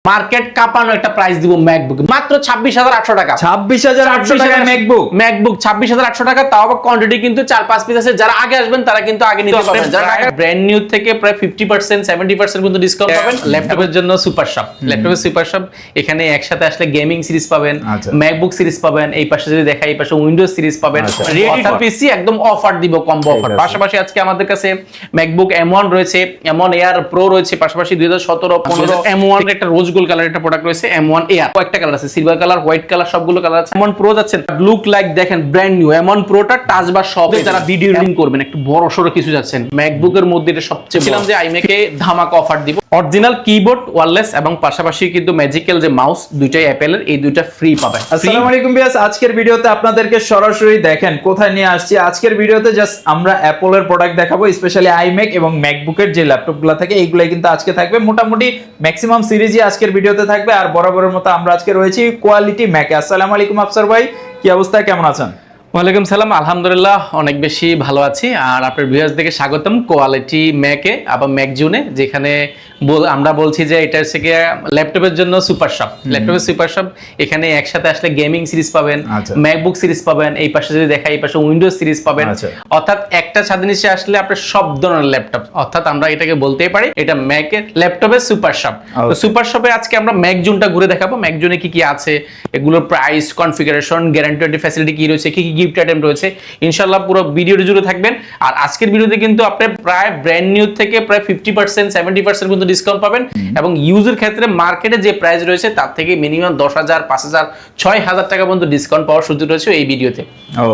Market কাঁপানো একটা price দিব ম্যাকবুক মাত্র 26,800 টাকা। 26,800 টাকা ম্যাকবুক 26,800 টাকা, তাও আবার কোয়ান্টিটি কিন্তু 4-5 পিস আছে। যারা আগে আসবেন তারা কিন্তু আগে নিতে পারবেন। যারা ব্র্যান্ড নিউ থেকে প্রায় 50% 70% পর্যন্ত ডিসকাউন্ট পাবেন। ল্যাপটপের জন্য সুপার শপ, ল্যাপটপের সুপার শপ, এখানে একসাথে আসলে গেমিং সিরিজ পাবেন, ম্যাকবুক সিরিজ পাবেন, এই পাশে যদি দেখাই এই পাশে উইন্ডোজ সিরিজ পাবেন, রেডি টু পিসি একদম অফার দিব, কম্বো অফার। পাশাপাশি আজকে আমাদের কাছে ম্যাকবুক M1 রয়েছে, M1 Air Pro রয়েছে, পাশাপাশি 2017-15 M1 একটা রোজ গোল্ড কালার একটা প্রোডাক্ট রয়েছে, M1 Air কয়েকটা কালার আছে, সিলভার কালার, হোয়াইট কালার, সবগুলো কালার আছে। M1 Pro যাচ্ছেন, লুক লাইক দেখেন ব্র্যান্ড নিউ M1 Proটা টাচ বার সব, যারা ভিডিও এডিটিং করবেন একটু বড় সরো কিছু যাচ্ছেন, ম্যাকবুকের মধ্যে এটা সবচেয়ে বললাম যে আইম্যাকে ধামাকা অফার দিব। অরিজিনাল কিবোর্ড ওয়্যারলেস এবং পাশাপাশি কিন্তু ম্যাজিক্যাল যে মাউস দুইটাই অ্যাপেলের, এই দুইটা ফ্রি পাবেন। আসসালামু আলাইকুম ভিউয়ার্স, আজকের ভিডিওতে আপনাদেরকে সরাসরি দেখেন কোথায় নিয়ে আসছি। আজকের ভিডিওতে জাস্ট আমরা অ্যাপলের প্রোডাক্ট দেখাবো, স্পেশালি আইম্যাক এবং ম্যাকবুকের যে ল্যাপটপগুলো থাকে এইগুলাই কিন্তু আজকে থাকবে। মোটামুটি ম্যাক্সিমাম সিরিজই আজকের ভিডিওতে থাকবে। আর বরাবরের মতো আমরা আজকে রয়েছি কোয়ালিটি ম্যাকে। আসসালামু আলাইকুম আফসার ভাই, কি অবস্থা, কেমন আছেন? ওয়ালাইকুম সালাম, আলহামদুলিল্লাহ অনেক বেশি ভালো আছি। আর আপনার ভিউয়ার্সদেরকে স্বাগতম কোয়ালিটি ম্যাকে আবার ম্যাক জোনে, যেখানে আমরা বলছি যে এটা হচ্ছে কি ল্যাপটপের জন্য সুপার শপ, ল্যাপটপের সুপার শপ। এখানে একসাথে আসলে গেমিং সিরিজ পাবেন, ম্যাকবুক সিরিজ পাবেন, এই পাশে যদি দেখাই এই পাশে উইন্ডোজ সিরিজ পাবেন। অর্থাৎ একটা ছাদের নিচে আসলে আপনার সব ধরনের ল্যাপটপ, অর্থাৎ আমরা এটাকে বলতেই পারি এটা ম্যাকের ল্যাপটপের সুপার শপ। তো সুপার শপে আজকে আমরা ম্যাক জোনটা ঘুরে দেখাবো, ম্যাক জোনে কি কি আছে, এগুলোর প্রাইস, কনফিগারেশন, গ্যারান্টি ফ্যাসিলিটি কি রয়েছে, কি কি গিফট আইটেম রয়েছে, ইনশাআল্লাহ পুরো ভিডিওটি জুড়ে থাকবেন। আর আজকের ভিডিওতে কিন্তু আপনি প্রায় ব্র্যান্ড নিউ থেকে প্রায় 50% 70% পর্যন্ত ডিসকাউন্ট পাবেন এবং ইউজের ক্ষেত্রে মার্কেটে যে প্রাইস রয়েছে তার থেকে মিনিমাম 10,000, 5,000, 6,000 টাকা পর্যন্ত ডিসকাউন্ট পাওয়ার সুযোগ রয়েছে এই ভিডিওতে।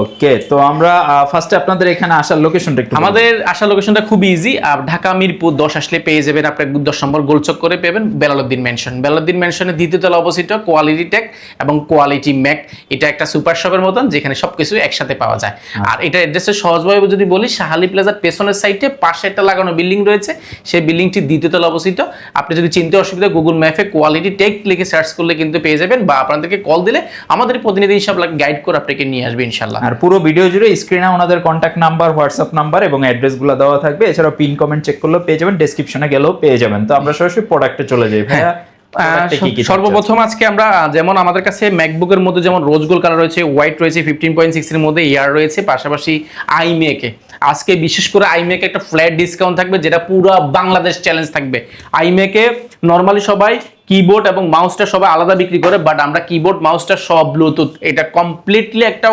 ওকে, তো আমরা ফার্স্টে আপনাদের এখানে আসার লোকেশনটা একটু। আমাদের আসার লোকেশনটা খুব ইজি, ঢাকা মিরপুর 10 আসলে পেয়ে যাবেন, আপনি 10 নম্বর গোলচক করে পেবেন বেলালউদ্দিন মেনশন। বেলালউদ্দিন মেনশনের দ্বিতীয় তলা অবস্থিত কোয়ালিটি টেক এবং কোয়ালিটি ম্যাক। এটা একটা সুপার শপের মতন যেখানে সবকিছু একসাথে পাওয়া যায়। আর এটা অ্যাড্রেসে সহজভাবে যদি বলি, শাহালি প্লাজার পেছনের সাইডে পাশে একটা লাগানো বিল্ডিং রয়েছে, সেই বিল্ডিংটি দ্বিতীয় তলা অবস্থিত। আপনি যদি চিনতে অসুবিধা গুগল ম্যাপে কোয়ালিটি টেক লিখে সার্চ করলে কিন্তু পেয়ে যাবেন, বা আপনাদেরকে কল দিলে আমাদের প্রতিনিধি হিসাব গাইড করে আপনাকে নিয়ে আসবে ইনশাআল্লাহ। আর পুরো ভিডিও জুড়ে স্ক্রিনে ওনাদের কন্ট্যাক্ট নাম্বার, হোয়াটসঅ্যাপ নাম্বার এবং অ্যাড্রেসগুলো দেওয়া থাকবে। এছাড়াও পিন কমেন্ট চেক করলেও পেয়ে যাবেন, ডেসক্রিপশনে গেলেও পেয়ে যাবেন। তো আমরা সরাসরি প্রোডাক্টে চলে যাই ভাইয়া। সর্বপ্রথম আজকে আমরা যেমন আমাদের কাছে ম্যাকবুকের মধ্যে যেমন রোজ গোল্ড কালার রয়েছে, হোয়াইট রয়েছে, 15.6 এর মধ্যে এয়ার রয়েছে, পাশাপাশি আইম্যাকে আজকে বিশেষ করে আইম্যাকে একটা ফ্ল্যাট ডিসকাউন্ট থাকবে, যেটা পুরো বাংলাদেশ চ্যালেঞ্জ থাকবে। আইম্যাকে নরমালি সবাই কিবোর্ড এবং মাউসটা সবাই আলাদা বিক্রি করে, বাট আমরা কিবোর্ড মাউসটা সব ব্লুটুথ, এটা কমপ্লিটলি একটা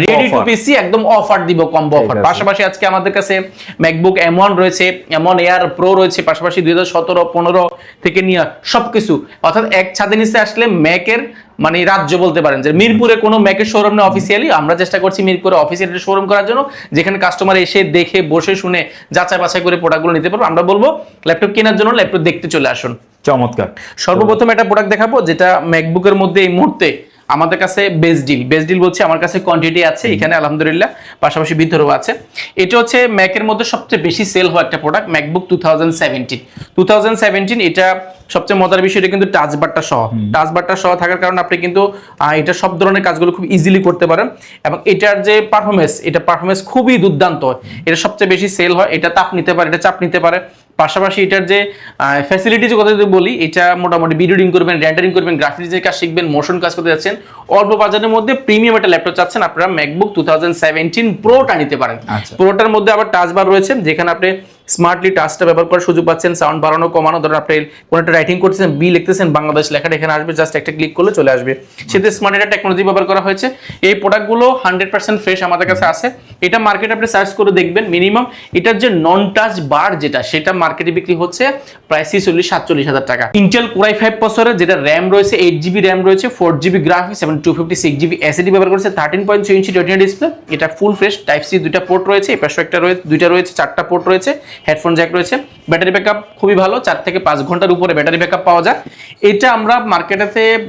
রেডি টু পিসি একদম অফার দিব, কম্বো অফার। পাশাপাশি আজকে আমাদের কাছে ম্যাকবুক M1 রয়েছে, M1 Air Pro রয়েছে, পাশাপাশি 2017-15 থেকে নিয়ে সবকিছু, অর্থাৎ এক ছাদের নিচে আসলে ম্যাকের মানে রাজ্য বলতে পারেন। যে মিরপুরে কোনো ম্যাকের শোরুম নেই অফিসিয়ালি, আমরা চেষ্টা করছি মিরপুরে অফিসিয়ালি শোরুম করার জন্য, যেখানে কাস্টমার এসে দেখে বসে শুনে যাচাই বাছাই করে প্রোডাক্টগুলো নিতে পারবো। আমরা বলবো ল্যাপটপ কেনার জন্য ল্যাপটপ দেখতে চলে আসুন। চমৎকার। সর্বপ্রথম একটা প্রোডাক্ট দেখাবো যেটা ম্যাকবুকের মধ্যে এই মুহূর্তে আমাদের কাছে বেস্ট ডিল বলছে, আমার কাছে কোয়ান্টিটি আছে এখানে আলহামদুলিল্লাহ, পাশাপাশি ভিতরেও আছে। এটা হচ্ছে ম্যাকের মধ্যে সবচেয়ে বেশি সেল হওয়া একটা প্রোডাক্ট, ম্যাকবুক 2017। এটা সবচেয়ে মজার বিষয়, এটা কিন্তু টাচবারটা সহ থাকার কারণে আপনি কিন্তু এটা সব ধরনের কাজগুলো খুব ইজিলি করতে পারেন। এবং এটার যে পারফরমেন্স খুবই দুর্দান্ত, এটা সবচেয়ে বেশি সেল হয়। এটা তাপ নিতে পারে, এটা চাপ নিতে পারে। পাশাপাশি এটার যে ফ্যাসিলিটিজ কথা যদি বলি, এটা মোটামুটি ভিডিও এডিটিং করবেন, রেন্ডারিং করবেন, গ্রাফিক্সের কাজ শিখবেন, মোশন কাজ করতে যাচ্ছেন, অল্প বাজারের মধ্যে প্রিমিয়াম একটা ল্যাপটপ চাচ্ছেন, আপনারা ম্যাকবুক 2017 প্রোটা নিতে পারেন। প্রোটার মধ্যে আবার টাচ বার রয়েছে, যেখানে আপনি স্মার্টলি টাচটা ব্যবহার করার সুযোগ পাচ্ছেন, সাউন্ড বাড়ানো কমানো। ধরুন আপনি কোনো একটা রাইটিং করতেছেন, বি লিখতেছেন, বাংলাদেশ লেখাটা এখানে আসবে, জাস্ট একটা ক্লিক করলে চলে আসবে। সেটা স্মার্ট একটা টেকনোলজি ব্যবহার করা হয়েছে। এই প্রোডাক্টগুলো 100% ফ্রেশ আমাদের কাছে আছে। এটা মার্কেটে আপনি সার্চ করে দেখবেন, মিনিমাম এটার যে নন টাচ বার যেটা, সেটা মার্কেটে বিক্রি হচ্ছে প্রায় 46-47 টাকা। ইন্টেল Core i5 প্রসেসরের যেটা র্যাম রয়েছে, 8GB র্যাম রয়েছে, 4GB গ্রাফিক্স এবং 256GB SSD ব্যবহার করেছে, 13.3 ইঞ্চি রেটিনা ডিসপ্লে। এটা ফুল ফ্রেশ, টাইপ সি দুইটা পোর্ট রয়েছে, এই পাশে একটা রয়েছে, দুইটা রয়েছে, 4টা পোর্ট রয়েছে, হেডফোন জ্যাক রয়েছে। ব্যাটারি ব্যাকআপ খুবই ভালো, 4 থেকে 5 ঘন্টার উপরে ব্যাটারি ব্যাকআপ পাওয়া যায়। এটা আমরা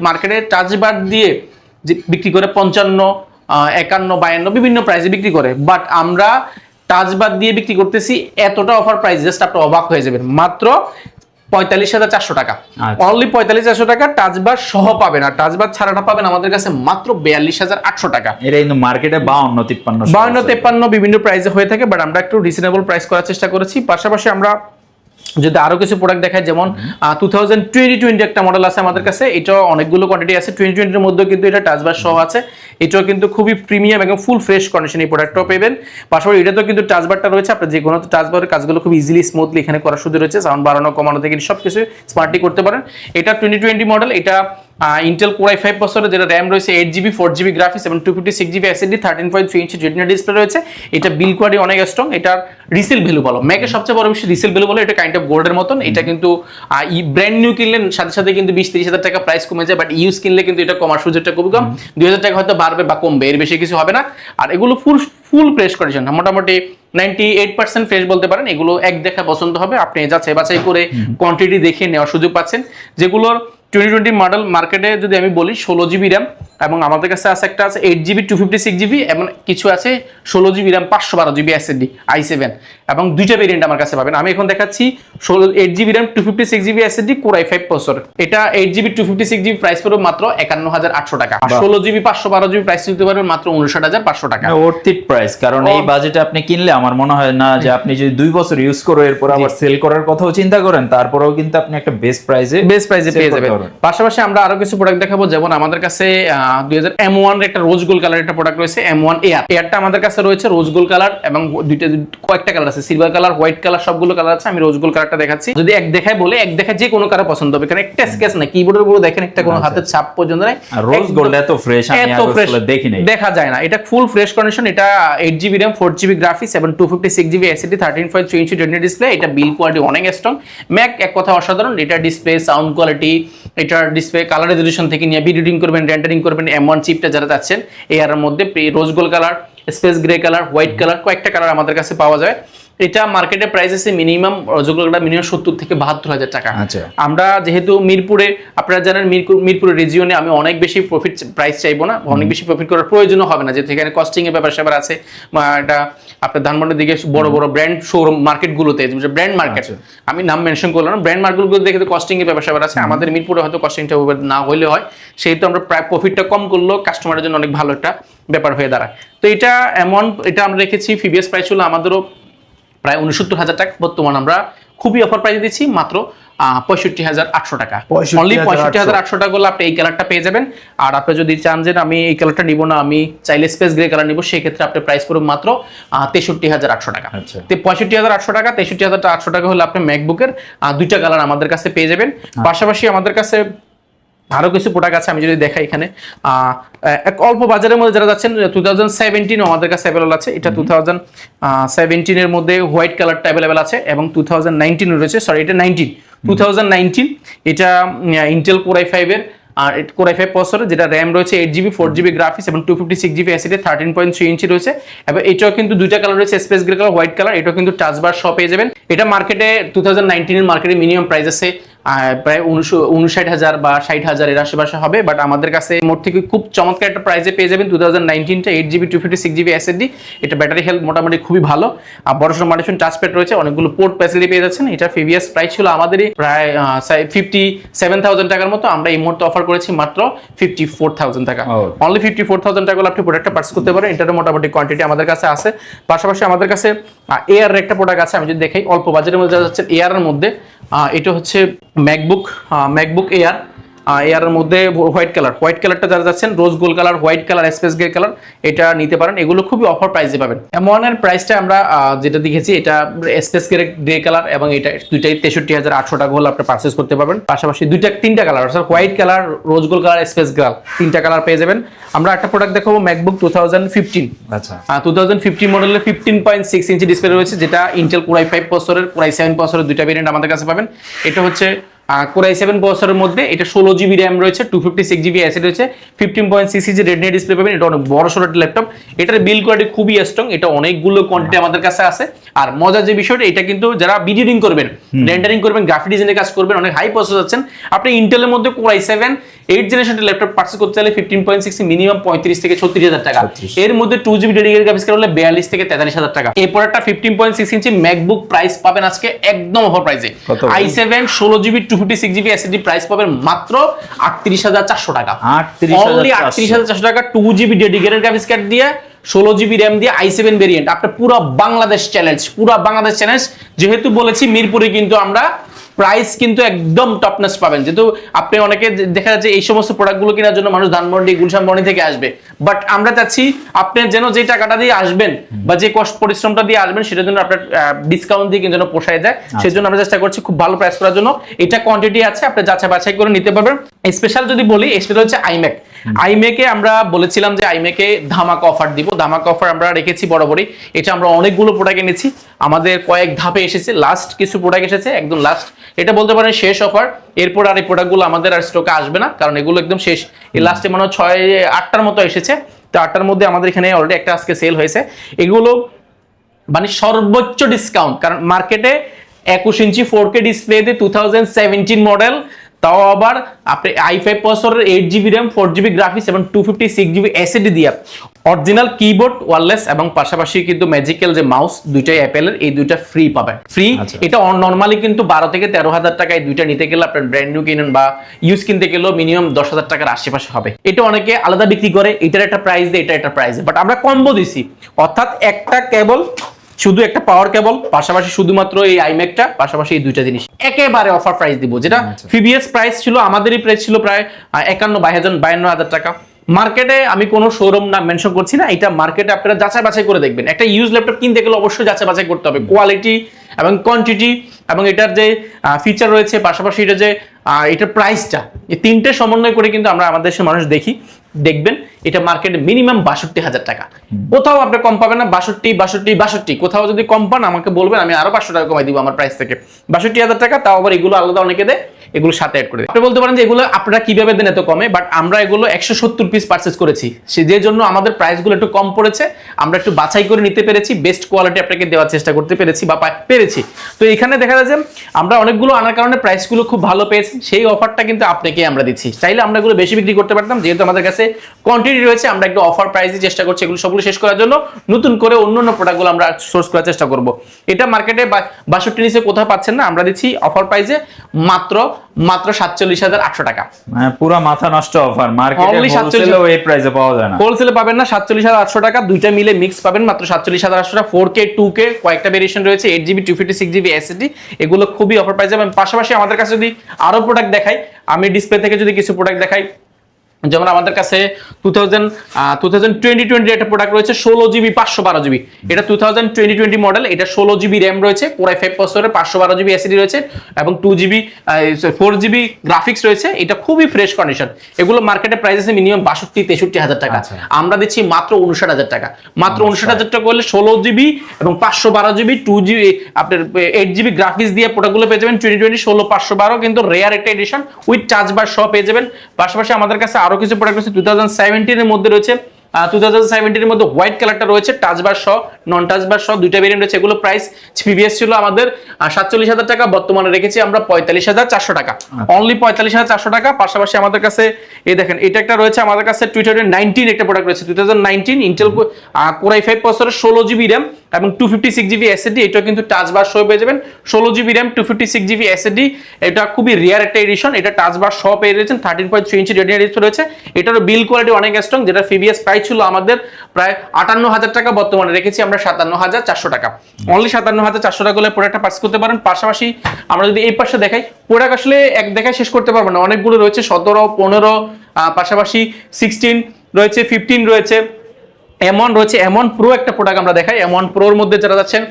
মার্কেটে টাচ বার দিয়ে বিক্রি করে 55, 51, 52 বিভিন্ন প্রাইসে বিক্রি করে, বাট আমরা টাচ বার দিয়ে বিক্রি করতেছি এতটা অফার প্রাইস, জাস্ট আপনি অবাক হয়ে যাবেন, মাত্র 45,400 টাকা। অনলি 45,400 টাকা টাচবার সহ পাবেন, আর টাচবার ছাড়াটা পাবেন আমাদের কাছে মাত্র 42,800 টাকা। এটা কিন্তু মার্কেটে 52-53 বিভিন্ন প্রাইসে হয়ে থাকে, বাট আমরা একটু রিজনেবল প্রাইস করার চেষ্টা করেছি। পাশাপাশি আমরা যদি আরো কিছু প্রোডাক্ট দেখায়, যেমন 2020 একটা মডেল আছে আমাদের কাছে, এটা অনেকগুলো কোয়ান্টিটি আছে। 2020 এর মধ্যে কিন্তু এটা টাচবার সহ আছে, এটাও কিন্তু খুবই প্রিমিয়াম এবং ফুল ফ্রেশ কন্ডিশন এই প্রোডাক্টটাও পাবেন। পাশাপাশি এটা তো কিন্তু টাচবারটা রয়েছে, আপনি যে কোনো টাচবারের কাজগুলো খুব ইজিলি স্মুথলি এখানে করার সুযোগ রয়েছে, সাউন্ড বাড়ানো কমানো থেকে সবকিছু স্মার্টলি করতে পারেন। এটা 2020 মডেল, এটা ইন্টেল কোর i5 প্রসেসর, যেটা র্যাম রয়েছে 8GB 4GB গ্রাফিক্স এবং 256GB এসএসডি, 13.3 ইঞ্চি রেটিনা ডিসপ্লে রয়েছে। এটা বিল কোয়ালিটি অনেক স্ট্রং। এটার রিসেল ভ্যালু বলো, ম্যাকের সবচেয়ে বড় বিষয় রিসেল ভ্যালু বলো, এটা কাইন্ড অফ গোল্ডের মতন। এটা কিন্তু ব্র্যান্ড নিউ কিনলে সাথে সাথে কিন্তু 20-30 হাজার টাকা প্রাইস কমে যায়, বাট ইউজ কিনলে কিন্তু এটা কমার সুযোগটা খুবই কম, 2000 টাকা হয়তো বাড়বে বা কমবে, এর বেশি কিছু হবে না। আর এগুলো ফুল ফ্রেশ কন্ডিশন, মোটামুটি 98% ফ্রেশ বলতে পারেন। এগুলো এক দেখা পছন্দ হবে, আপনি যাচাই বাছাই করে কোয়ান্টিটি দেখে নেওয়ার সুযোগ পাচ্ছেন। যেগুলোর 2020 মডেল মার্কেটে যদি আমি বলি 16GB র্যাম, এবং আমাদের কাছে আছে একটা আছে 8GB 256GB, এবং কিছু আছে 16GB RAM 512GB SSD i7, এবং দুইটা ভেরিয়েন্ট আমার কাছে পাবেন। আমি এখন দেখাচ্ছি 8GB RAM 256GB SSD core i5 processor. এটা 8GB 256GB প্রাইস পড়বে মাত্র 51800 টাকা, আর 16GB 512GB প্রাইস নিতে পারবেন মাত্র 59500 টাকা। ওর্থিট প্রাইস, কারণ এই বাজেটে আপনি কিনলে আমার মনে হয় না যে আপনি যদি 2 বছর ইউজ করে এরপর আবার সেল করার কথাও চিন্তা করেন, তারপরেও কিন্তু আপনি একটা বেস্ট প্রাইসে পেয়ে যাবেন। পাশাপাশি আমরা আরো কিছু প্রোডাক্ট দেখাবো, যেমন আমাদের কাছে 2000 M1 এর একটা রোজ গোল্ড কালার একটা প্রোডাক্ট রয়েছে, M1 এয়ারটা আমাদের কাছে রয়েছে রোজ গোল্ড কালার, এবং কয়েকটা কালার আছে, সিলভার কালার, হোয়াইট কালার, সবগুলো কালার আছে। আমি রোজ গোল্ড কালারটা দেখাচ্ছি। যদি এক দেখায় বলে এক দেখায় যে কোনো কালার পছন্দ হবে, কারণ একটা স্কেচ না, কিবোর্ডের উপর দেখেন একটা কোনো হাতের ছাপ পর্যন্ত নাই। রোজ গোল্ড এত ফ্রেশ আমি আসলে দেখি নাই, দেখা যায় না। এটা ফুল ফ্রেশ কন্ডিশন। এটা 8GB RAM 4GB গ্রাফিক্স এবং 256GB এসএসডি, 13.3 ইঞ্চি রেটিনা ডিসপ্লে। এটা বিল কোয়ালিটি অনেক স্ট্রং, ম্যাক এক কথা অসাধারণ। এটা ডিসপ্লে, সাউন্ড কোয়ালিটি, এটার ডিসপ্লে কালার রেজোলিউশন থেকে নিয়ে ভিডিও এডিটিং করবেন, রেন্ডারিং করবেন, M1 চিপটা যারা যাচ্ছেন এর মধ্যে রোজ gold colour, space grey colour, white colour, কয়েকটা কালার আমাদের কাছে পাওয়া যায়। এটা মার্কেটে প্রাইস আছে মিনিমাম রোজ গোল্ড কালার মিনিমাম 70 থেকে 72 হাজার টাকা। আমরা যেহেতু মিরপুরে, আপনারা জানেন মিরপুরের রিজিয়নে আমি অনেক বেশি প্রফিট প্রাইস চাইবো না, অনেক বেশি প্রফিট করার প্রয়োজনও হবে না, যেহেতু এখানে কস্টিং এর ব্যাপার স্যাপার আছে। এটা আপনার ধানমন্ডির দিকে বড় বড় ব্র্যান্ড শোরুম মার্কেটগুলোতে, ব্র্যান্ড মার্কেট আমি নাম মেনশন করলাম না, ব্র্যান্ড মার্কেটগুলো দেখে তো কস্টিং এর ব্যাপার স্যাপার আছে। আমাদের মিরপুরে হয়তো কস্টিংটা না হইলে হয়, সেহেতু আমরা প্রায় প্রফিটটা কম করলেও কাস্টমারের জন্য অনেক ভালো একটা ব্যাপার হয়ে দাঁড়ায়। তো এটা এমন, এটা আমরা রেখেছি প্রিভিয়াস প্রাইস ছিল আমাদেরও প্রায় 69,000 টাকা, বর্তমান আমরা খুবই অফার প্রাইস দিচ্ছি মাত্র 65,800 টাকা। অনলি 65,800 টাকা করলে আপনি এই কালারটা পেয়ে যাবেন। আর আপনি যদি চান যে আমি এই কালারটা নিব না, আমি চাইলে স্পেস গ্রে কালার নিব, সেই ক্ষেত্রে আপনার প্রাইস পড়বে মাত্র 63,800 টাকা। তো 65,800 টাকা, 63,800 টাকা হলে আপনি ম্যাকবুকের দুইটা কালার আমাদের কাছে পেয়ে যাবেন। পাশাপাশি আমাদের কাছে আরো কিছু প্রোডাক্ট আছে, আমি যদি দেখাই এখানে এক অল্প বাজারের মধ্যে যারা যাচ্ছেন 2017 আমাদের কাছে অ্যাভেলেবল আছে। এটা 2017 এর মধ্যে হোয়াইট কালারটা অ্যাভেলেবল আছে, এবং 2019 রয়েছে, সরি এটা 2019 এটা ইন্টেল কোর i5 এর আর কোর i5 প্রসেসর, যেটা র্যাম রয়েছে 8GB 4GB গ্রাফিক্স এবং 256GB এসএসডি, 13.3 ইঞ্চি রয়েছে। এবং এটাও কিন্তু দুইটা কালার রয়েছে, space grey colour, white colour. এটাও কিন্তু টাচবার সহ পেয়ে যাবেন। এটা মার্কেটে 2019 এর মার্কেটে মিনিমাম প্রাইস আছে প্রায় 59,000 বা 60,000 এর আশেপাশে হবে, বাট আমাদের কাছে মোট থেকে খুব চমৎকার একটা প্রাইসে পেয়ে যাবেন 2019টা 8GB 256GB এসএসডি। এটা ব্যাটারি হেলথ মোটামুটি খুবই ভালো, আর বড়সড় মাল্টিফাঙ্কশন টাচপ্যাড রয়েছে, অনেকগুলো পোর্ট ফ্যাসিলিটি পেয়ে যাচ্ছেন। এটা প্রিভিয়াস প্রাইস ছিল আমাদেরই প্রায় 57,000 টাকার মতো, আমরা এই মুহূর্তে অফার করেছি মাত্র 54,000 টাকা। অনলি 54,000 টাকা হলে আপনি প্রোডাক্টটা পারচেজ করতে পারেন। এটারও মোটামুটি কোয়ান্টিটি আমাদের কাছে আছে। পাশাপাশি আমাদের কাছে এআর একটা প্রোডাক্ট আছে, আমি যদি দেখাই অল্প বাজেটের মধ্যে যাচ্ছে এআর এর মধ্যে, এটা হচ্ছে ম্যাকবুক এয়ার এর মধ্যে হোয়াইট কালারটা যারা যাচ্ছেন, রোজ gold colour, white colour, space grey colour, এটা নিতে পারেন। এগুলো খুবই অফার প্রাইসে পাবেন। M1 এর প্রাইসটা আমরা যেটা দেখেছি, এটা স্পেস গ্রে কালার, এবং এটা দুইটাই 63,800 টাকা হলে আপনি পারচেজ করতে পারবেন। পাশাপাশি তিনটা কালার, হোয়াইট কালার, রোজ গোল্ড কালার, স্পেস গ্রে, তিনটা কালার পেয়ে যাবেন। আমরা একটা প্রোডাক্ট দেখাবো ম্যাকবুক 2015। আচ্ছা, 2015 মডেলের 15.6 ইঞ্চি ডিসপ্লে রয়েছে, যেটা ইন্টেল কোর i5 প্রসেসরের, কোর i7 প্রসেসরের দুইটা ভেরিয়েন্ট আমাদের কাছে পাবেন। এটা হচ্ছে কোর i7 প্রসেসরের মধ্যে, এটা 16GB র্যাম রয়েছে, 256GB এসএসডি রয়েছে, 15.6 ইঞ্চি রেটিনা ডিসপ্লে পাবেন। এটা অনেক বড় সড়ো একটা ল্যাপটপ। এটার বিল কোয়ালিটি খুবই স্ট্রং, এটা অনেকগুলো কোয়ান্টিটি আমাদের কাছে আছে। আর মজার যে বিষয়টা, এটা কিন্তু যারা ভিডিও এডিটিং করবেন, রেন্ডারিং করবেন, গ্রাফিক ডিজাইনের কাজ করবেন, অনেক হাই প্রসেসর আছেন, আপনি ইন্টেলের মধ্যে core i7 8th generation laptop purchase করতে চাইলে 15.6 মিনিমাম 35 থেকে 36,000 টাকা। এর মধ্যে 2GB ডেডিকেটেড গ্রাফিক্স কার্ড হলে 42 থেকে 43,000 টাকা। এই প্রোডাক্টটা 15.6 ইঞ্চি ম্যাকবুক প্রাইস পাবেন আজকে একদম অফার প্রাইসে। i7 16GB 256GB SSD price পাবেন মাত্র 38,400 টাকা। অনলি 38,400 টাকা 2GB ডেডিকেটেড গ্রাফিক্স কার্ড দিয়ে 16 GB র্যাম দিয়ে i7 ভেরিয়েন্ট, আপনার পুরো বাংলাদেশ চ্যালেঞ্জ। যেহেতু বলেছি মিরপুরে কিন্তু আমরা প্রাইস কিন্তু একদম টপনেস পাবেন, যেহেতু আপনি অনেকে দেখা যাচ্ছে এই সমস্ত প্রোডাক্টগুলো কেনার জন্য মানুষ ধানমন্ডি গুলশান বনি থেকে আসবে, বাট আমরা চাচ্ছি আপনি যেন যে টাকাটা দিয়ে আসবেন বা যে কষ্ট পরিশ্রমটা দিয়ে আসবেন সেটার জন্য আপনার ডিসকাউন্ট দিয়ে কিন্তু যেন পোষায় যায়, সেই জন্য আমরা চেষ্টা করছি খুব ভালো প্রাইস করার জন্য। এটা কোয়ান্টিটি আছে, আপনি যাচাই বাছাই করে নিতে পারবেন। স্পেশাল যদি বলি, স্পেশাল হচ্ছে আইম্যাকে আমরা বলেছিলাম যে আইম্যাকে ধামাকা অফার দিব, ধামাকা অফার আমরা রেখেছি বরাবরই। এটা আমরা অনেকগুলো প্রোডাক্ট এনেছি, আমাদের কয়েক ধাপে এসেছে, লাস্ট কিছু প্রোডাক্ট এসেছে একদম লাস্ট, এটা বলতে পারেন শেষ অফার। এরপর আর এই প্রোডাক্টগুলো আমাদের আর স্টকে আসবে না, কারণ এগুলো একদম শেষ। এই লাস্টে মনে হয় 6-8টার মতো এসেছে, তো 8টার মধ্যে আমাদের এখানে অলরেডি একটা আজকে সেল হয়েছে। এগুলো মানে সর্বোচ্চ ডিসকাউন্ট, কারণ মার্কেটে 21 ইঞ্চি 4K ডিসপ্লে দিয়ে 2017 মডেল, তাও আবার আপনি i5 প্রসেসরের 8GB র্যাম 4GB গ্রাফিক্স এবং 256GB এসএসডি দিয়ে অরিজিনাল কিবোর্ড ওয়্যারলেস এবং পাশাপাশি কিন্তু ম্যাজিক্যাল যে মাউস দুইটাই অ্যাপেলের, এই দুইটা ফ্রি পাবেন। ফ্রি এটা নরমালি কিন্তু 12 থেকে 13,000 টাকা, এই দুইটা নিতে গেলে আপনার ব্র্যান্ড নিউ কিনুন বা ইউজ কিনতে গেলেও মিনিমাম 10,000 টাকার আশেপাশে হবে। এটা অনেকে আলাদা বিক্রি করে, এটার একটা প্রাইস দিয়ে এটা একটা প্রাইস, বাট আমরা কম্বো দিছি, অর্থাৎ একটা কেবল, শুধু একটা পাওয়ার কেবল, পাশাপাশি শুধুমাত্র এই আইম্যাকটা, পাশাপাশি এই দুইটা জিনিস একেবারে অফার প্রাইস দিব। যেটা প্রিভিয়াস প্রাইস ছিল, আমাদেরই প্রাইস ছিল প্রায় 52,000 টাকা। মার্কেটে আমি কোনো শোরুম না মেনশন করছি না, এটা মার্কেটে আপনারা যাচাই বাছাই করে দেখবেন। একটা ইউজ ল্যাপটপ কিনতে গেলে অবশ্যই যাচাই বাছাই করতে হবে, কোয়ালিটি এবং কোয়ান্টিটি এবং এটার যে ফিচার রয়েছে, পাশাপাশি এটা যে এটার প্রাইসটা, এই তিনটে সমন্বয় করে কিন্তু আমরা আমাদের দেশের মানুষ দেখবেন এটা মার্কেটে মিনিমাম 62,000 টাকা, কোথাও আপনি কম পাবেন না। 62, কোথাও যদি কম পান আমাকে বলবেন, আমি আরো 500 টাকা কমাই দিব আমার প্রাইস থেকে। 62,000 টাকা, তাও আবার এগুলো আলাদা অনেকে দেয়, এগুলো সাথে অ্যাড করে দেয়। আপনি বলতে পারেন যে এগুলো আপনারা কিভাবে দেন এত কমে, বাট আমরা এগুলো 170 পিস পারচেজ করেছি, যে জন্য আমাদের প্রাইসগুলো একটু কম পড়েছে, আমরা একটু বাছাই করে নিতে পেরেছি, বেস্ট কোয়ালিটি আপনাকে দেওয়ার চেষ্টা করতে পেরেছি বা পেরেছি। তো এখানে দেখা যায় যে আমরা অনেকগুলো আনার কারণে প্রাইসগুলো খুব ভালো পেয়েছি, সেই অফারটা কিন্তু আপনাকে আমরা দিচ্ছি। চাইলে আমরা এগুলো বেশি বিক্রি করতে পারতাম, যেহেতু আমাদের কাছে কোয়ান্টিটি রয়েছে, আমরা একটু অফার প্রাইসে চেষ্টা করছি এগুলো সবগুলো শেষ করার জন্য। নতুন করে অন্য প্রোডাক্টগুলো আমরা সোর্স করার চেষ্টা করব। এটা মার্কেটে 62 নিচে কোথাও পাচ্ছেন না, আমরা দিচ্ছি অফার প্রাইসে মাত্র 47,800 টাকা। মানে পুরো মাথা নষ্ট অফার, মার্কেটে হোলসেলে এই প্রাইসে পাওয়া যায় না, হোলসেলে পাবেন না। 47,800 টাকা, দুইটা মিলে মিক্স পাবেন মাত্র 47,800 টাকা। 4K 2K কয়েকটা ভেরিয়েশন রয়েছে, 8GB 256GB এসএসডি, এগুলো খুবই অফার প্রাইসে। এবং পাশাপাশি আমাদের কাছে যদি আরো প্রোডাক্ট দেখাই, আমি ডিসপ্লে থেকে যদি কিছু প্রোডাক্ট দেখাই, যেমন আমাদের কাছে 2020 একটা প্রোডাক্ট রয়েছে 16GB 512GB, এটা 2020 মডেল, এটা 16GB র্যাম রয়েছে, Core i5 প্রসেসরে 512GB এসএসডি রয়েছে এবং 4GB গ্রাফিক্স রয়েছে। এটা খুবই ফ্রেশ কন্ডিশন। এগুলো মার্কেটে প্রাইস আছে মিনিমাম 62-63,000 টাকা, আমরা দিচ্ছি মাত্র 59,000 টাকা। মাত্র 59,000 টাকা করলে 16GB এবং 512GB 2GB আপনার 8GB গ্রাফিক্স দিয়ে প্রোডাক্টগুলো পেয়ে যাবেন। 2020 16-512 কিন্তু রেয়ার একটা এডিশন উইথ টাচ বার সহ পেয়ে যাবেন। পাশাপাশি আমাদের কাছে আরো কিছু প্রোডাক্ট আছে 2017 এর মধ্যে রয়েছে, 2017 এর মধ্যে হোয়াইট কালারটা রয়েছে, টাচ বার সহ নন টাচ বার সহ দুইটা ভেরিয়েন্ট রয়েছে। এগুলো প্রাইস প্রিভিয়াস ছিল আমাদের 47,000 টাকা, বর্তমানে রেখেছি আমরা 45,400 টাকা, অনলি 45,400 টাকা। পাশাপাশি আমাদের কাছে এই দেখেন এটা একটা রয়েছে আমাদের কাছে 2019 একটা প্রোডাক্ট রয়েছে, 2019 ইন্টেল Core i5 প্রসেসরের 16GB র্যাম এবং 256GB এসএসডি, এটা কিন্তু টাচ বার সহ পেয়ে যাবেন। 16GB র্যাম 256GB এসএসডি, এটা খুবই রেয়ার একটা এডিশন, এটা টাচ বার সহ পেয়ে যাচ্ছেন। 13.3 ইঞ্চি রেটিনা ডিসপ্লে রয়েছে, এটারও বিল কোয়ালিটি অনেক স্ট্রং, যেটা প্রিভিয়াস প্রাইস ছিল আমাদের প্রায় 58,000 টাকা, বর্তমানে রেখেছি আমরা 57,400 টাকা, অনলি 57,400 টাকা হলে প্রোডাক্টটা পারচেজ করতে পারেন। পাশাপাশি আমরা যদি এই পাশে দেখাই, প্রোডাক্ট আসলে এক দেখায় শেষ করতে পারবো না, অনেকগুলো রয়েছে, 17, 15, পাশাপাশি 16 রয়েছে, 15 রয়েছে, M1 রয়েছে। M1 Pro একটা প্রোডাক্ট আমরা দেখাই। M1 Pro এর মধ্যে যারা যাচ্ছেন,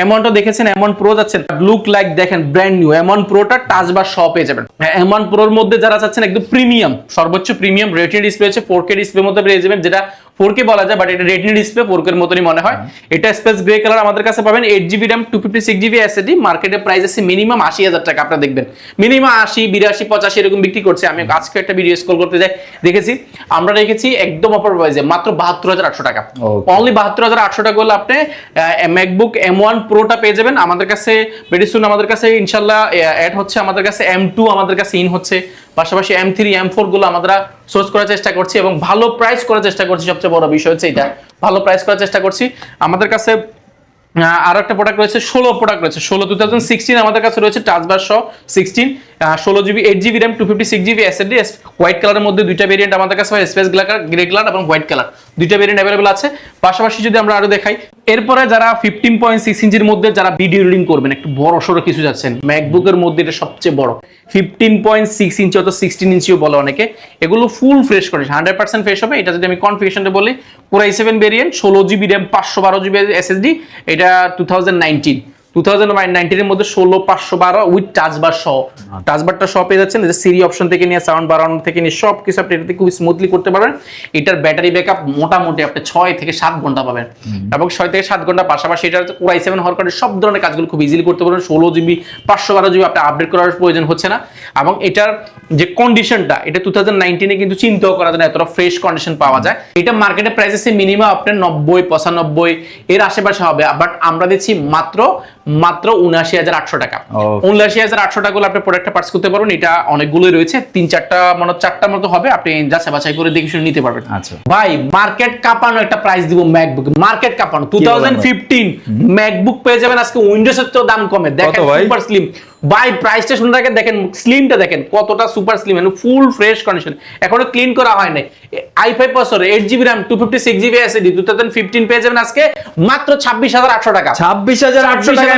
M1 টা দেখেছেন, M1 Pro যাচ্ছেন, লুক লাইক দেখেন ব্র্যান্ড নিউ। M1 Pro টা টাচ বার সহ পেয়ে যাবেন। M1 Pro এর মধ্যে যারা যাচ্ছেন একদম প্রিমিয়াম, সর্বোচ্চ প্রিমিয়াম রেটিনা ডিসপ্লে আছে, 4K ডিসপ্লের মধ্যে পেয়ে যাবেন, যেটা 4K বলা যায় বাট এটা রেটিনা ডিসপ্লে 4K এর মতনই মনে হয়। এটা স্পেস গ্রে কালার আমাদের কাছে পাবেন, 8GB RAM 256GB এসএসডি, মার্কেটে প্রাইস আছে মিনিমাম 80,000 টাকা। আপনারা দেখবেন মিনিমাম 80, 82, 85 এরকম বিক্রি করছে। আমি আজকে একটা ভিডিও স্ক্রল করতে যাই, দেখেছি আমরা রেখেছি একদম অফার প্রাইসে মাত্র 72,800 টাকা, অনলি 72,800 টাকা হলে আপনি ম্যাকবুক M1 Pro টা পেয়ে যাবেন। আমাদের কাছে ভেরি সুন আমাদের কাছে ইনশাআল্লাহ অ্যাড হচ্ছে, আমাদের কাছে M2 আমাদের কাছে ইন হচ্ছে, পাশাপাশি M3, M4 গুলো আমরা সোর্স করার চেষ্টা করছি এবং ভালো প্রাইস করার চেষ্টা করছি। সবচেয়ে বড় বিষয় হচ্ছে এটা, ভালো প্রাইস করার চেষ্টা করছি। আমাদের কাছে আরো একটা প্রোডাক্ট রয়েছে, 16 প্রোডাক্ট রয়েছে, 2016 আমাদের কাছে রয়েছে টাচ বার সহ 16 16GB 8GB RAM 256GB SSD white কালারের মধ্যে দুইটা ভেরিয়েন্ট আমাদের কাছে হয়, স্পেস গ্রে কালার এবং হোয়াইট কালার, দুইটা ভেরিয়েন্ট অ্যাভেলেবল আছে। পাশাপাশি যদি আমরা আরো দেখাই, এরপরে যারা 15.6 ইঞ্চির মধ্যে যারা ভিডিও এডিটিং করবেন, একটু বড় সড়ো কিছু যাচ্ছেন, ম্যাকবুকের মধ্যে এটা সবচেয়ে বড় 15.6 ইঞ্চি অথবা 16 ইঞ্চিও বলে অনেকে, এগুলো ফুল ফ্রেশ কন্ডিশন 100% ফ্রেশ হবে। এটা যদি আমি কনফিগারেশনটা বলি, Core i7 variant 16GB RAM 512GB SSD, এটা 2019 এর মধ্যে 16512 উইথ টাচ বার সহ, টাচ বারটা সহ পেয়ে যাচ্ছেন। যে সিরি অপশন থেকে নিয়ে সাউন্ড বাড়ানো থেকে নিয়ে সব কিছু আপনি এটাতে খুব স্মুথলি করতে পারবেন। এটার ব্যাটারি ব্যাকআপ মোটামুটি আপনি 6 থেকে 7 ঘন্টা পাবেন, এবং 6 থেকে 7 ঘন্টা। পাশাপাশি এটার Core i7 হওয়ার কারণে সব ধরনের কাজগুলো খুব ইজিলি করতে পারবেন। 16GB 512GB আপনি আপডেট করার প্রয়োজন হচ্ছে না। এবং এটার যে কন্ডিশনটা, এটা 2019 এ কিন্তু চিন্তাও করা যায় না এতটা ফ্রেশ কন্ডিশন পাওয়া যায়। এটা মার্কেটে প্রাইস আছে মিনিমাম আপনার 90-95 এর আশেপাশে হবে, বাট আমরা দিচ্ছি মাত্র 79,800 টাকা। 79,800 টাকা আপনি প্রোডাক্টটা পারচেজ করতে পারবেন। এটা অনেকগুলোই রয়েছে, 3-4টা মতো হবে, আপনি যাচাই বাছাই করে দেখে শুনে নিতে পারবেন। আচ্ছা ভাই, মার্কেট কাঁপানো একটা প্রাইস দিব ম্যাকবুক, মার্কেট কাঁপানো 2015 ম্যাকবুক পেয়ে যাবেন আজকে উইন্ডোজের তো দাম কমে। দেখেন সুপার স্লিম ভাই, প্রাইসটা শুনে রাখেন, দেখেন স্লিমটা দেখেন কতটা super slim, full fresh condition, এখনো ক্লিন করা হয় নাই। i5 processor 8GB RAM 256GB SSD 2015 পেয়ে যাবেন আজকে মাত্র 26,800 টাকা। 26,800 টাকা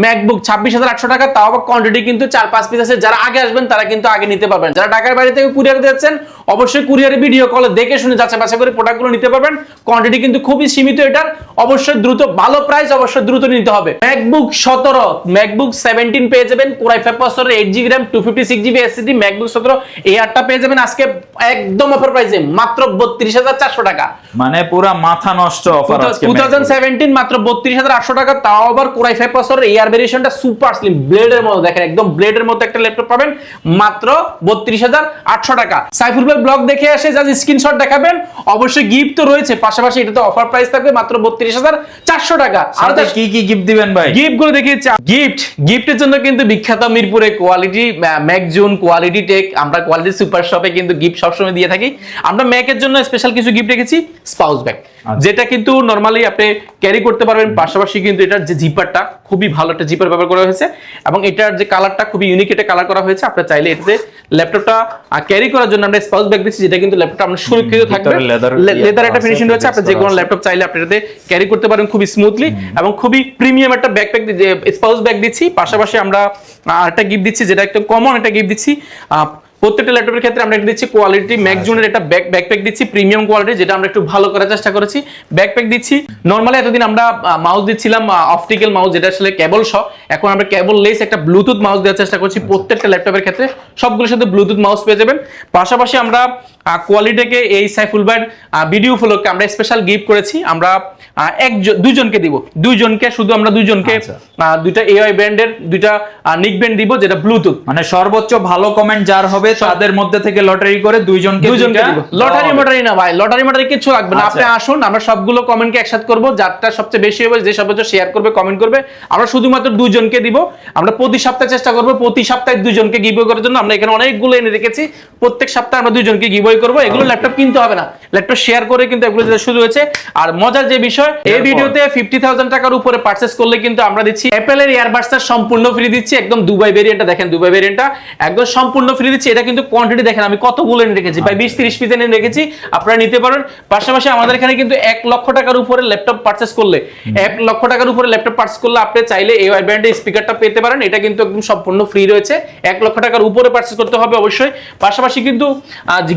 ম্যাকবুক 26,800 টাকা, তাও আবার কোয়ান্টিটি কিন্তু 4-5 পিস আছে। যারা আগে আসবেন তারা কিন্তু আগে নিতে পারবেন। যারা ঢাকার বাইরে থেকে কুরিয়ার দিচ্ছেন, অবশ্যই কুরিয়ারে ভিডিও কলে দেখে শুনে যাচাই বাছাই করে প্রোডাক্টগুলো নিতে পারবেন। কোয়ান্টিটি কিন্তু খুবই সীমিত এটার, অবশ্যই দ্রুত, ভালো প্রাইস, অবশ্যই দ্রুত নিতে হবে। ম্যাকবুক 17, ম্যাকবুক 17 পেয়ে যাবেন Core i5 processor 8GB RAM 256GB SSD, MacBook 17 এই 8টা পেয়ে যাবেন আজকে একদম অফার প্রাইসে মাত্র 32,400 টাকা। মানে পুরো মাথা নষ্ট অফার আজকে 2017 মাত্র 32,800 টাকা, তাও আবার Core i5 প্রসেসর এয়ার ভেরিয়েশনটা সুপার স্লিম ব্লেডের মতো, দেখেন একদম ব্লেডের মতো একটা ল্যাপটপ পাবেন মাত্র 32,800 টাকা। সাইফুল ভাই ব্লগ দেখে এসে জাস্ট স্ক্রিনশট দেখাবেন, অবশ্যই গিফট তো রয়েছে, পাশাপাশি এটা তো অফার প্রাইস থাকবে মাত্র 32,400 টাকা। আর কি কি গিফট দিবেন ভাই? গিফট গুলো দেখিয়ে গিফটের জন্য কিন্তু বিখ্যাত মিরপুরে কোয়ালিটি ম্যাকজুন, কোয়ালিটি টেক, আমরা কোয়ালিটি সুপার শপে কিন্তু গিফট সবসময় দিয়ে থাকি। আমরা ম্যাকের জন্য স্পেশাল কিছু গিফট রেখেছি, স্পাউস ব্যাগ, যেটা কিন্তু নরমালি আপনি ক্যারি করতে পারবেন। পাশাপাশি কিন্তু এটার যে জিপারটা খুবই ভালো একটা জিপার ব্যবহার করা হয়েছে, এবং এটার যে কালারটা খুবই ইউনিক একটা কালার করা হয়েছে। আপনারা চাইলে এটাতে ল্যাপটপটা ক্যারি করার জন্য আমরা স্পাউস ব্যাগ দিচ্ছি, যেটা কিন্তু ল্যাপটপটা আপনার সুরক্ষিত থাকবে, লেদার একটা ফিনিশিং রয়েছে। আপনি যে কোনো ল্যাপটপ চাইলে আপনি এটাতে ক্যারি করতে পারেন খুবই স্মুথলি, এবং খুবই প্রিমিয়াম একটা ব্যাকপ্যাক স্পাউস ব্যাগ দিচ্ছি। পাশাপাশি আমরা আরেকটা গিফট দিচ্ছি, যেটা একটা কমন একটা গিফট দিচ্ছি। প্রত্যেকটা ল্যাপটপের ক্ষেত্রে আমরা এটা দিচ্ছি কোয়ালিটি ম্যাকজুনের একটা ব্যাকপ্যাক দিচ্ছি, প্রিমিয়াম কোয়ালিটি, যেটা আমরা একটু ভালো করার চেষ্টা করেছি। ব্যাকপ্যাক দিচ্ছি। নরমালি এতদিন আমরা মাউস দিচ্ছিলাম অপটিক্যাল মাউস, যেটা আসলে কেবল সহ, এখন আমরা কেবল লেস একটা ব্লুটুথ মাউস দেওয়ার চেষ্টা করছি প্রত্যেকটা ল্যাপটপের ক্ষেত্রে। সবগুলোর সাথে ব্লুটুথ মাউস পেয়ে যাবেন। পাশাপাশি আমরা কোয়ালিটিকে এই সাইফুল ভাইয়ের ভিডিও উপলক্ষে আমরা স্পেশাল গিফট করেছি। আমরা দুইজনকে দিব, শুধু আমরা দুইজনকে দুইটা এআই ব্র্যান্ডের দুইটা নিক ব্যান্ড দিব, যেটা ব্লুটুথ, মানে সর্বোচ্চ ভালো কমেন্ট যার হবে তাদের মধ্যে থেকে লটারি করে দুইজনকে দিব। লটারি না ভাই, লটারি কিছু লাগবে না। আপনি আসুন, আমরা সবগুলো কমেন্টকে একসাথে করব, যারটা সবচেয়ে বেশি হবে, যে সর্বোচ্চ শেয়ার করবে, কমেন্ট করবে, আমরা শুধুমাত্র দুইজনকে দিব। আমরা প্রতি সপ্তাহে চেষ্টা করব প্রতি সপ্তাহে দুইজনকে গিভওয়ে করার জন্য। আমরা এখানে অনেকগুলো এনে রেখেছি, প্রত্যেক সপ্তাহে আমরা দুইজনকে গিভওয়ে করব। এগুলো ল্যাপটপ কিনতে হবে না, ল্যাপটপ শেয়ার করে কিন্তু এগুলো যেটা শুরু হয়েছে। আর মজার যে বিষয়, এই ভিডিওতে 50,000 টাকার উপরে পারচেজ করলে কিন্তু আমরা দিচ্ছি অ্যাপেলের ইয়ারবাডসটা সম্পূর্ণ ফ্রি দিচ্ছি, একদম দুবাই ভেরিয়েন্টটা দেখেন, দুবাই ভেরিয়েন্টটা একদম সম্পূর্ণ ফ্রি দিচ্ছি। এটা কিন্তু কোয়ান্টিটি দেখেন আমি কতগুলো এনে রেখেছি, প্রায় 20-30 পিস এনে রেখেছি, আপনারা নিতে পারেন। পাশাপাশি আমাদের এখানে কিন্তু 1 লক্ষ টাকার উপরে ল্যাপটপ পারচেজ করলে, 1 লক্ষ টাকার উপরে ল্যাপটপ পারচেজ করলে আপনি চাইলে এআই ব্র্যান্ডের স্পিকারটা পেতে পারেন। এটা কিন্তু একদম সম্পূর্ণ ফ্রি রয়েছে, 1 লক্ষ টাকার উপরে পারচেজ করতে হবে অবশ্যই। পাশাপাশি কিন্তু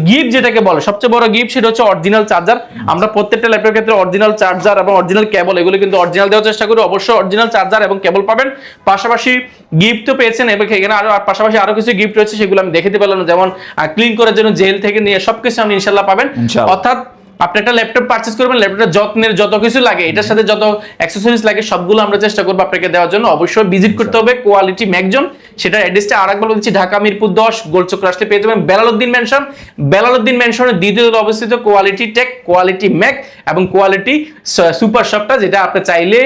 গিফট যেটাকে বলে সবচেয়ে বড় গিফট, সেটা হচ্ছে অরিজিনাল চার্জার। আমরা প্রত্যেকটা ল্যাপটপের ক্ষেত্রে অরিজিনাল চার্জার এবং অরিজিনাল কেবল, এগুলো কিন্তু অরিজিনাল দেওয়ার চেষ্টা করি। অবশ্যই অরিজিনাল চার্জার এবং কেবল পাবেন। পাশাপাশি গিফট তো পেয়েছেন, এবং এখানে পাশাপাশি আরো কিছু গিফট রয়েছে, সেগুলো আমি দেখাতে পারলাম না, যেমন ক্লিন করার জন্য জেল থেকে নিয়ে সবকিছু আপনি ইনশাআল্লাহ পাবেন। অর্থাৎ আপনি একটা ল্যাপটপ পারচেজ করবেন, ল্যাপটপের যত্নের যত কিছু লাগে, এটার সাথে যত অ্যাকসেসরিজ লাগে সবগুলো আমরা চেষ্টা করবো আপনাকে দেওয়ার জন্য। অবশ্যই ভিজিট করতে হবে কোয়ালিটি ম্যাকজন, সেটা অ্যাড্রেসটা আরেকবার বলছি, ঢাকা মিরপুর 10 গোলচক্র আসলে পেয়ে যাবেন বেলালউদ্দিন মেনশন। বেলালউদ্দিন মেনশনের দ্বিতীয় তলায় অবস্থিত কোয়ালিটি টেক, কোয়ালিটি ম্যাক এবং কোয়ালিটি সুপার শপটা, যেটা আপনি চাইলে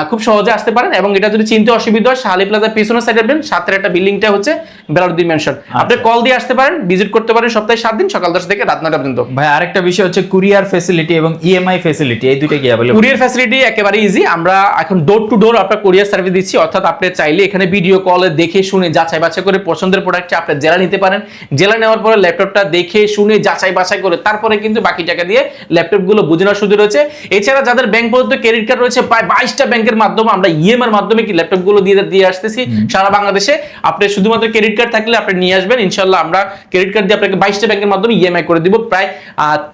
খুব সহজে আসতে পারেন। এবং এটা যদি চিনতে অসুবিধা হয়, শাহালি প্লাজার পিছনের সাইডে আসবেন, সাথে একটা বিল্ডিংটা হচ্ছে বেলালউদ্দিন মেনশন। আপনি কল দিয়ে আসতে পারেন, ভিজিট করতে পারেন সপ্তাহে 7 দিন, সকাল 10 থেকে রাত 9টা পর্যন্ত। ভাই আরেকটা বিষয় হচ্ছে কুরিয়ার ফ্যাসিলিটি এবং ইএমআই ফ্যাসিলিটি, এই দুটো কি अवेलेबल? কুরিয়ার ফ্যাসিলিটি একেবারে ইজি, আমরা এখন ডোর টু ডোর আপনার কুরিয়ার সার্ভিস দিচ্ছি। অর্থাৎ আপনি চাইলে এখানে ভিডিও কলে দেখে শুনে যাচাই বাছাই করে পছন্দের প্রোডাক্টটা আপনি জেলা নিতে পারেন। জেলা নেওয়ার পরে ল্যাপটপটা দেখে শুনে যাচাই বাছাই করে তারপরে কিন্তু বাকি টাকা দিয়ে ল্যাপটপগুলো বুঝে নেওয়ার সুযোগ রয়েছে। এছাড়া যাদের ব্যাংক পর্যন্ত ক্রেডিট কার্ড রয়েছে, প্রায় 22টা ব্যাংকের মাধ্যমে আমরা ইএমআই এর মাধ্যমে কি ল্যাপটপগুলো দিয়ে আসতেছি সারা বাংলাদেশে। আপনি শুধুমাত্র ক্রেডিট কার্ড থাকলে আপনি নিয়ে আসবেন, ইনশাআল্লাহ আমরা ক্রেডিট কার্ড দিয়ে আপনাকে 22টা ব্যাংকের মাধ্যমে ইএমআই করে দিব। প্রায়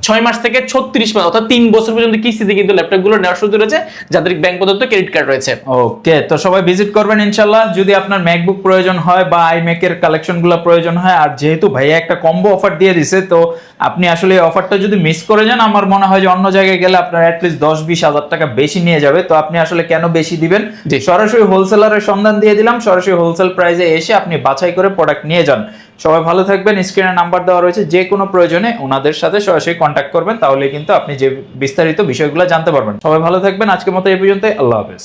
6 মাস থেকে 36 মাস অর্থাৎ 3 বছর পর্যন্ত কিস্তিতে কিন্তু ল্যাপটপগুলো নেওয়ার সুযোগ রয়েছে যাদের ব্যাংক পর্যন্ত ক্রেডিট কার্ড রয়েছে। ওকে, তো সবাই ভিজিট করবেন ইনশাআল্লাহ। যদি আপনার ম্যাকবুক প্রয়োজন হয় বা আইম্যাক এর কালেকশনগুলো প্রয়োজন হয়, আর যেহেতু ভাইয়া একটা কম্বো অফার দিয়ে দিছে, তো আপনি আসলে এই অফারটা যদি মিস করে যান, আমার মনে হয় যে অন্য জায়গায় গেলে আপনার অ্যাটলিস্ট 10-20 হাজার টাকা বেশি নিয়ে যাবে। তো আপনি আসলে কেন বেশি দিবেন, সরাসরি হোলসেলারের সন্ধান দিয়ে দিলাম, সরাসরি হোলসেল প্রাইসে এসে আপনি বাছাই করে প্রোডাক্ট নিয়ে যান। সবাই ভালো থাকবেন, স্ক্রিনে নাম্বার দেওয়া রয়েছে, যে কোনো প্রয়োজনে ওনাদের সাথে সরাসরি কন্ট্যাক্ট করবেন, তাহলে কিন্তু আপনি যে বিস্তারিত বিষয়গুলো জানতে পারবেন। সবাই ভালো থাকবেন, আজকের মতো এই পর্যন্ত, আল্লাহ হাফেজ।